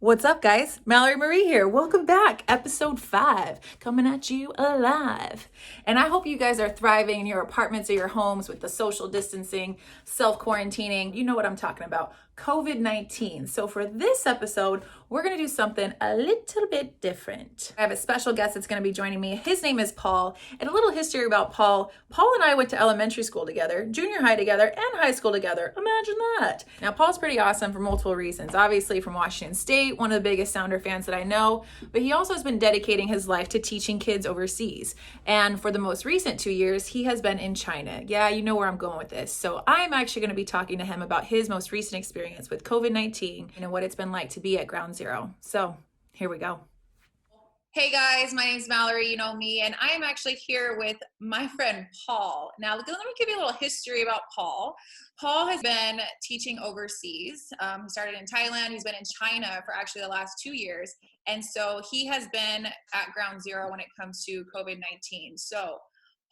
What's up, guys? Mallory Marie here. Welcome back. Episode 5, coming at you alive. And I hope you guys are thriving in your apartments or your homes with the social distancing, self quarantining. You know what I'm talking about. COVID-19. So, for this episode, we're going to do something a little bit different. I have a special guest that's going to be joining me. His name is Paul. And a little history about Paul. Paul and I went to elementary school together, junior high together, and high school together. Imagine that. Now, Paul's pretty awesome for multiple reasons. Obviously, from Washington State, one of the biggest Sounder fans that I know, but he also has been dedicating his life to teaching kids overseas. And for the most recent 2 years, he has been in China. Yeah, you know where I'm going with this. So I'm actually going to be talking to him about his most recent experience with COVID-19 and what it's been like to be at ground zero. So here we go. Hey guys, my name is Mallory, you know me, and I am actually here with my friend Paul. Now, let me give you a little history about Paul. Paul has been teaching overseas. He started in Thailand. He's been in China for actually the last 2 years. And so he has been at ground zero when it comes to COVID-19. So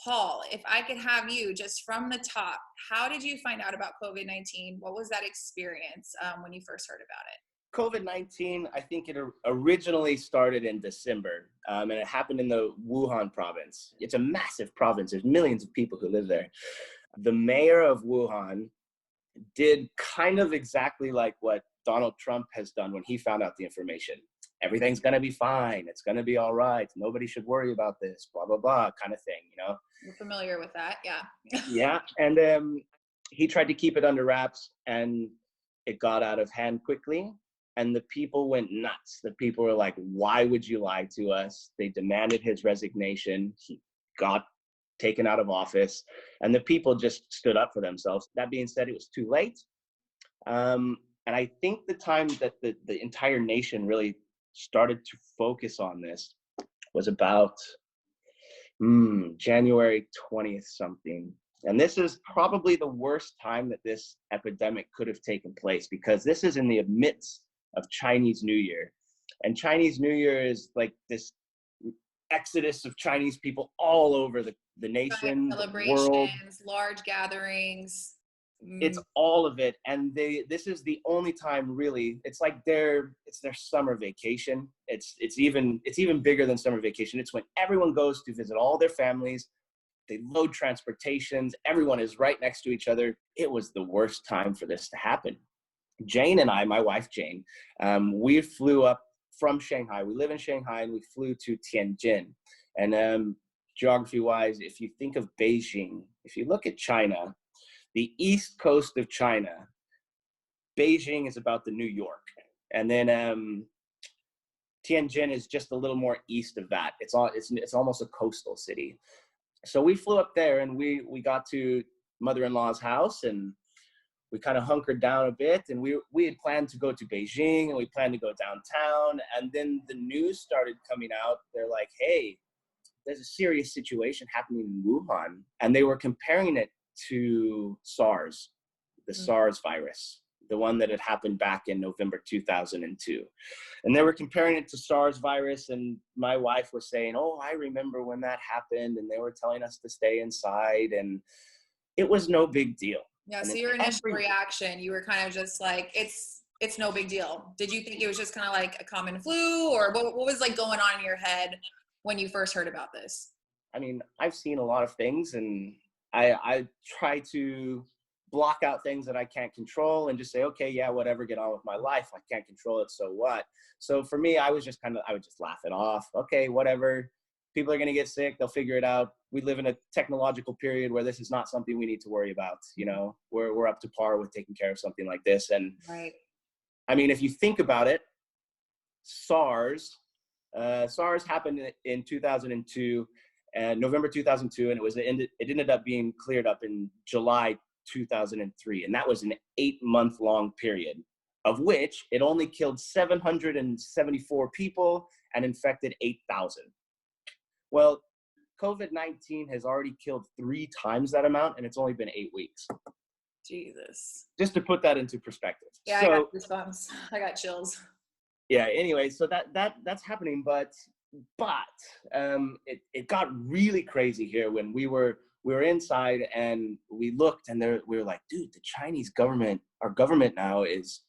Paul, if I could have you just from the top, how did you find out about COVID-19? What was that experience when you first heard about it? COVID-19, I think it originally started in December, and it happened in the Wuhan province. It's a massive province. There's millions of people who live there. The mayor of Wuhan did kind of exactly like what Donald Trump has done when he found out the information. Everything's going to be fine. It's going to be all right. Nobody should worry about this, blah, blah, blah, kind of thing, you know? You're familiar with that, yeah. Yeah, and he tried to keep it under wraps, and it got out of hand quickly. And the people went nuts. The people were like, why would you lie to us? They demanded his resignation. He got taken out of office. And the people just stood up for themselves. That being said, it was too late. And I think the time that the entire nation really started to focus on this was about January 20th something. And this is probably the worst time that this epidemic could have taken place, because this is in the midst of Chinese New Year. And Chinese New Year is like this exodus of Chinese people all over the nation, the world. Large gatherings. It's all of it. And this is the only time really, it's like it's their summer vacation. It's even bigger than summer vacation. It's when everyone goes to visit all their families. They load transportations. Everyone is right next to each other. It was the worst time for this to happen. Jane and I, my wife Jane, we flew up from Shanghai. We live in Shanghai, and we flew to Tianjin. And geography-wise, if you think of Beijing, if you look at China, the east coast of China, Beijing is about the New York. And then Tianjin is just a little more east of that. It's almost a coastal city. So we flew up there, and we got to mother-in-law's house, and we kind of hunkered down a bit, and we had planned to go to Beijing, and we planned to go downtown. And then the news started coming out. They're like, hey, there's a serious situation happening in Wuhan. And they were comparing it to SARS, the SARS virus, the one that had happened back in November 2002. And they were comparing it to SARS virus. And my wife was saying, oh, I remember when that happened. And they were telling us to stay inside. And it was no big deal. Yeah, so your initial reaction, you were kind of just like, it's no big deal. Did you think it was just kind of like a common flu, or what was like going on in your head when you first heard about this? I mean, I've seen a lot of things, and I try to block out things that I can't control and just say, okay, yeah, whatever, get on with my life. I can't control it, so what? So for me, I would just laugh it off. Okay, whatever. People are going to get sick. They'll figure it out. We live in a technological period where this is not something we need to worry about. You know, we're up to par with taking care of something like this. And right. I mean, if you think about it, SARS happened in 2002, and November 2002, and it ended up being cleared up in July 2003. And that was an 8-month long period, of which it only killed 774 people and infected 8,000. Well, COVID-19 has already killed 3 times that amount, and it's only been 8 weeks. Jesus. Just to put that into perspective. Yeah, so, I got goosebumps. I got chills. Yeah, anyway, so that's happening, but it got really crazy here when we were inside, and we looked, and we were like, dude, the Chinese government, our government now is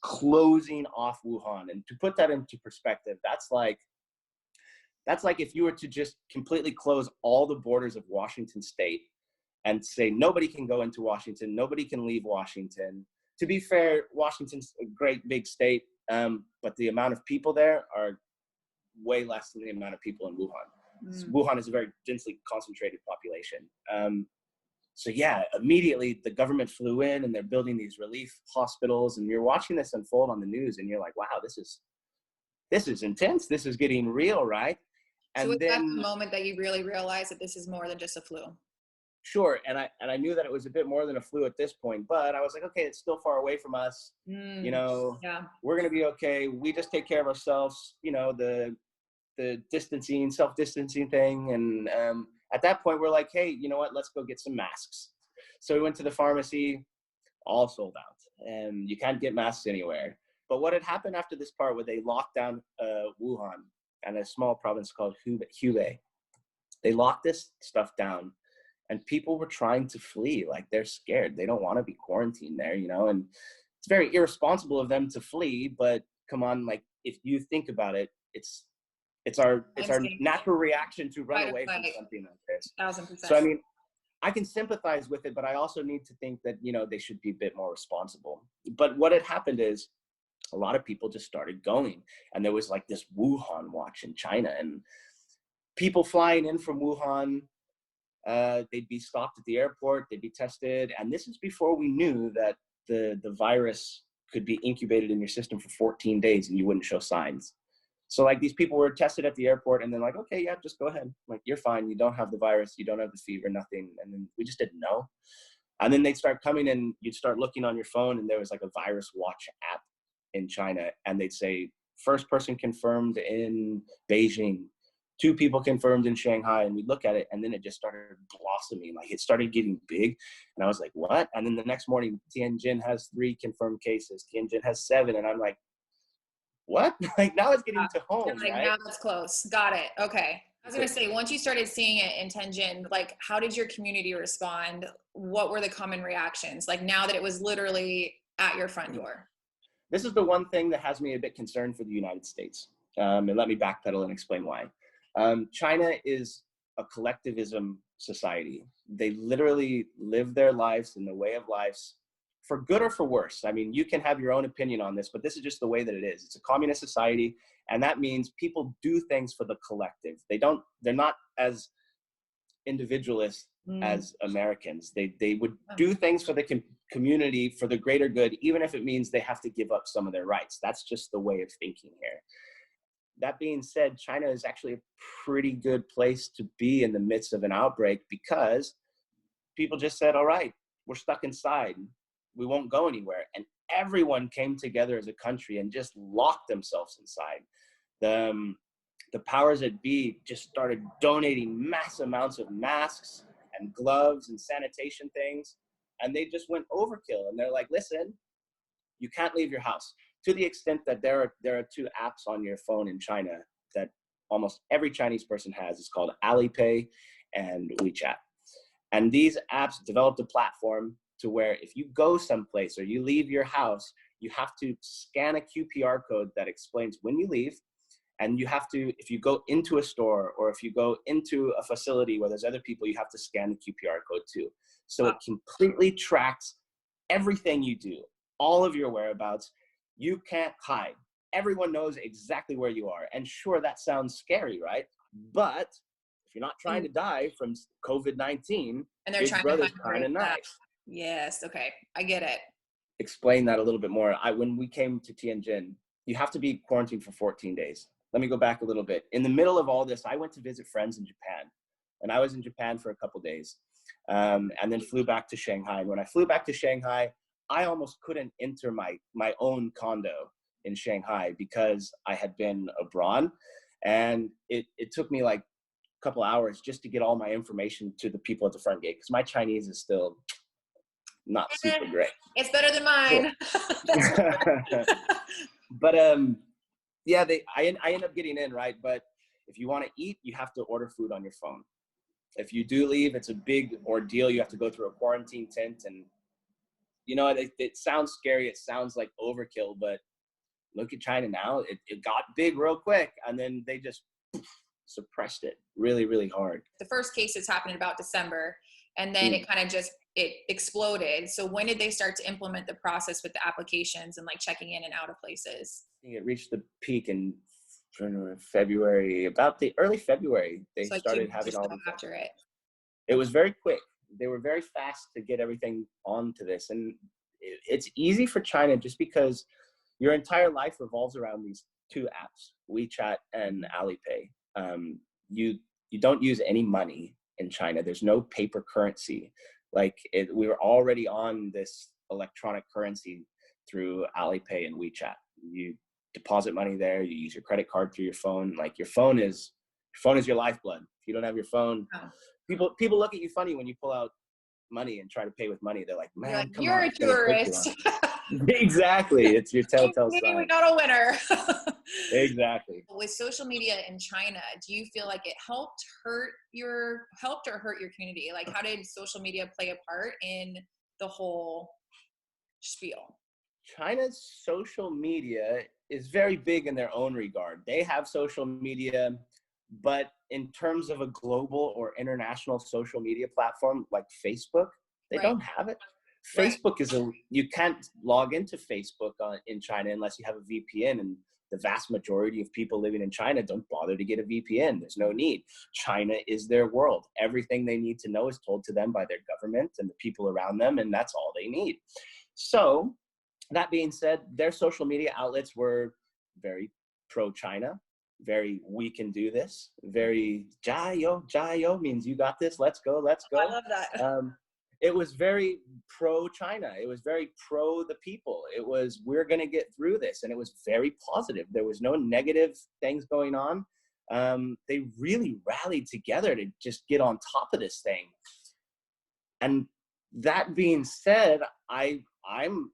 closing off Wuhan. And to put that into perspective, that's like if you were to just completely close all the borders of Washington state and say nobody can go into Washington, nobody can leave Washington. To be fair, Washington's a great big state, but the amount of people there are way less than the amount of people in Wuhan. So Wuhan is a very densely concentrated population. So yeah, immediately the government flew in and they're building these relief hospitals, and you're watching this unfold on the news and you're like, wow, this is intense. This is getting real, right? So And was that then the moment that you really realized that this is more than just a flu? sure, and I knew that it was a bit more than a flu at this point, but I was like, okay, it's still far away from us. You know, Yeah. we're gonna be okay. We just take care of ourselves. You know, the distancing, self-distancing thing. And at that point, we're like, hey, you know what? Let's go get some masks. So we went to the pharmacy, all sold out, and you can't get masks anywhere. But what had happened after this part where they locked down Wuhan and a small province called Hubei, they locked this stuff down, and people were trying to flee. Like, they're scared. They don't want to be quarantined there, you know, and it's very irresponsible of them to flee. But come on, like, if you think about it, it's our natural reaction to run away from something like this. 1000%. So I mean, I can sympathize with it, but I also need to think that, you know, they should be a bit more responsible. But what had happened is a lot of people just started going, and there was like this Wuhan watch in China, and people flying in from Wuhan, they'd be stopped at the airport, they'd be tested. And this is before we knew that the virus could be incubated in your system for 14 days and you wouldn't show signs. So like, these people were tested at the airport and they're like, okay, yeah, just go ahead. Like, you're fine. You don't have the virus. You don't have the fever, nothing. And then we just didn't know. And then they'd start coming and you'd start looking on your phone, and there was like a virus watch app in China. And they'd say, first person confirmed in Beijing, 2 people confirmed in Shanghai. And we'd look at it, and then it just started blossoming. Like, it started getting big. And I was like, what? And then the next morning, Tianjin has 3 confirmed cases. Tianjin has 7. And I'm like, what? Like, now it's getting to home, like, right? now it's close. Got it. Okay. I was going to say, once you started seeing it in Tianjin, like, how did your community respond? What were the common reactions? Like, now that it was literally at your front door? This is the one thing that has me a bit concerned for the United States. And let me backpedal and explain why. China is a collectivism society. They literally live their lives in the way of lives, for good or for worse. I mean, you can have your own opinion on this, but this is just the way that it is. It's a communist society, and that means people do things for the collective. They're not as individualist as Americans. They would do things for the community, for the greater good, even if it means they have to give up some of their rights. That's just the way of thinking here. That being said, China is actually a pretty good place to be in the midst of an outbreak, because people just said, all right, we're stuck inside. We won't go anywhere. And everyone came together as a country and just locked themselves inside. The powers that be just started donating mass amounts of masks and gloves and sanitation things. And they just went overkill. And they're like, listen, you can't leave your house. To the extent that there are 2 apps on your phone in China that almost every Chinese person has. It's called Alipay and WeChat. And these apps developed a platform to where if you go someplace or you leave your house, you have to scan a QPR code that explains when you leave. And you have to, if you go into a store or if you go into a facility where there's other people, you have to scan the QPR code too. So it completely tracks everything you do, all of your whereabouts. You can't hide. Everyone knows exactly where you are. And sure, that sounds scary, right? But if you're not trying to die from COVID-19, and they're Big trying Brother's to kind of nice. Yes. Okay. I get it. Explain that a little bit more. When we came to Tianjin, you have to be quarantined for 14 days. Let me go back a little bit. In the middle of all this, I went to visit friends in Japan. And I was in Japan for a couple days, and then flew back to Shanghai. And when I flew back to Shanghai, I almost couldn't enter my own condo in Shanghai because I had been abroad. And it took me like a couple hours just to get all my information to the people at the front gate, because my Chinese is still not super great. It's better than mine. But yeah, I end up getting in, right? But if you want to eat, you have to order food on your phone. If you do leave, it's a big ordeal. You have to go through a quarantine tent, and you know, it sounds scary. It sounds like overkill, but look at China now. It got big real quick, and then they just suppressed it really, really hard. The first cases happened in about December, and then it kind of just, it exploded. So when did they start to implement the process with the applications and like checking in and out of places? I think it reached the peak in February, about the early February. They So like started having all these. after it. It was very quick. They were very fast to get everything onto this. And it's easy for China just because your entire life revolves around these two apps, WeChat and Alipay. You don't use any money in China. There's no paper currency. We were already on this electronic currency through Alipay and WeChat. You deposit money there. You use your credit card through your phone. Like your phone is your lifeblood. If you don't have your phone, people look at you funny when you pull out money and try to pay with money. They're like, man, come you're on, a tourist. Exactly. It's your telltale sign. We got a winner. Exactly. With social media in China, do you feel like it helped or hurt your community? Like, how did social media play a part in the whole spiel? China's social media is very big in their own regard. They have social media, but in terms of a global or international social media platform like Facebook, they don't have it. Facebook you can't log into Facebook in China unless you have a VPN, and the vast majority of people living in China don't bother to get a VPN. There's no need. China is their world. Everything they need to know is told to them by their government and the people around them, and that's all they need. So that being said, their social media outlets were very pro-China, very we can do this, very jiayo means you got this, let's go. I love that. It was very pro-China. It was very pro the people. It was, we're going to get through this. And it was very positive. There was no negative things going on. They really rallied together to just get on top of this thing. And that being said, I'm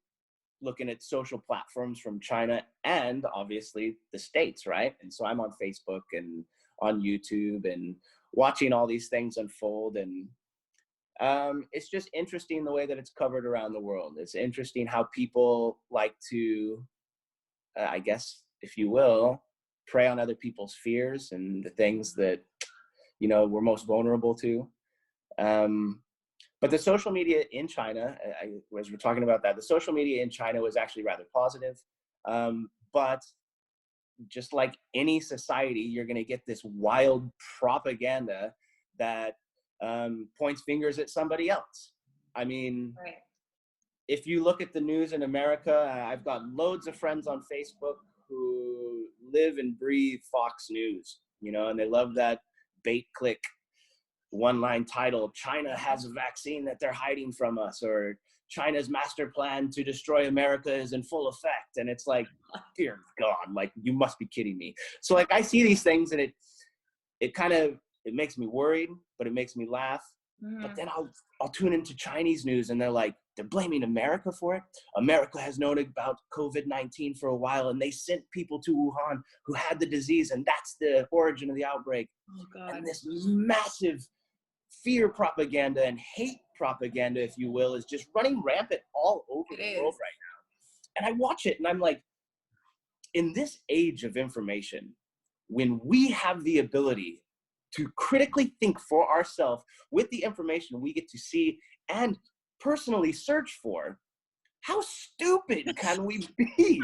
looking at social platforms from China and obviously the States, right? And so I'm on Facebook and on YouTube and watching all these things unfold, and it's just interesting the way that it's covered around the world. It's interesting how people like to, I guess, if you will, prey on other people's fears and the things that, you know, we're most vulnerable to. But the social media in China, as we're talking about that, the social media in China was actually rather positive. But just like any society, you're going to get this wild propaganda that points fingers at somebody else. I mean, if you look at the news in America, I've got loads of friends on Facebook who live and breathe Fox News, you know, and they love that bait click one-line title, China has a vaccine that they're hiding from us, or China's master plan to destroy America is in full effect. And it's like, dear God, like, you must be kidding me. So like, I see these things and it makes me worried, but it makes me laugh. But then I'll tune into Chinese news and they're blaming America for it. America has known about COVID-19 for a while, and they sent people to Wuhan who had the disease, and that's the origin of the outbreak. Oh, God. And this massive fear propaganda and hate propaganda, if you will, is just running rampant all over the world right now. And I watch it and I'm like, in this age of information, when we have the ability to critically think for ourselves with the information we get to see and personally search for, how stupid can we be?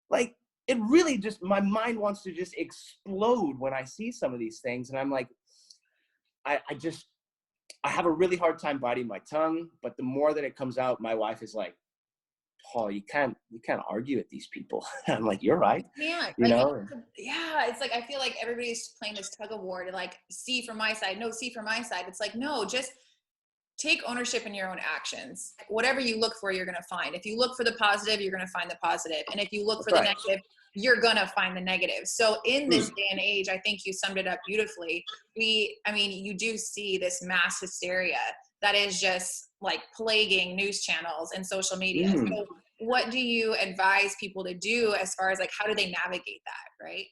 Like, it really just, my mind wants to just explode when I see some of these things. And I'm like, I have a really hard time biting my tongue, but the more that it comes out, my wife is like, Paul, you can't argue with these people. I'm like, you're right. Yeah. You know? It's like, I feel like everybody's playing this tug of war to like, see from my side. No, see from my side. It's like, no, just take ownership in your own actions. Whatever you look for, you're going to find. If you look for the positive, you're going to find the positive. And if you look for the negative, you're going to find the negative. So in this day and age, I think you summed it up beautifully. You do see this mass hysteria that is just like plaguing news channels and social media. So what do you advise people to do as far as like, how do they navigate that? Right.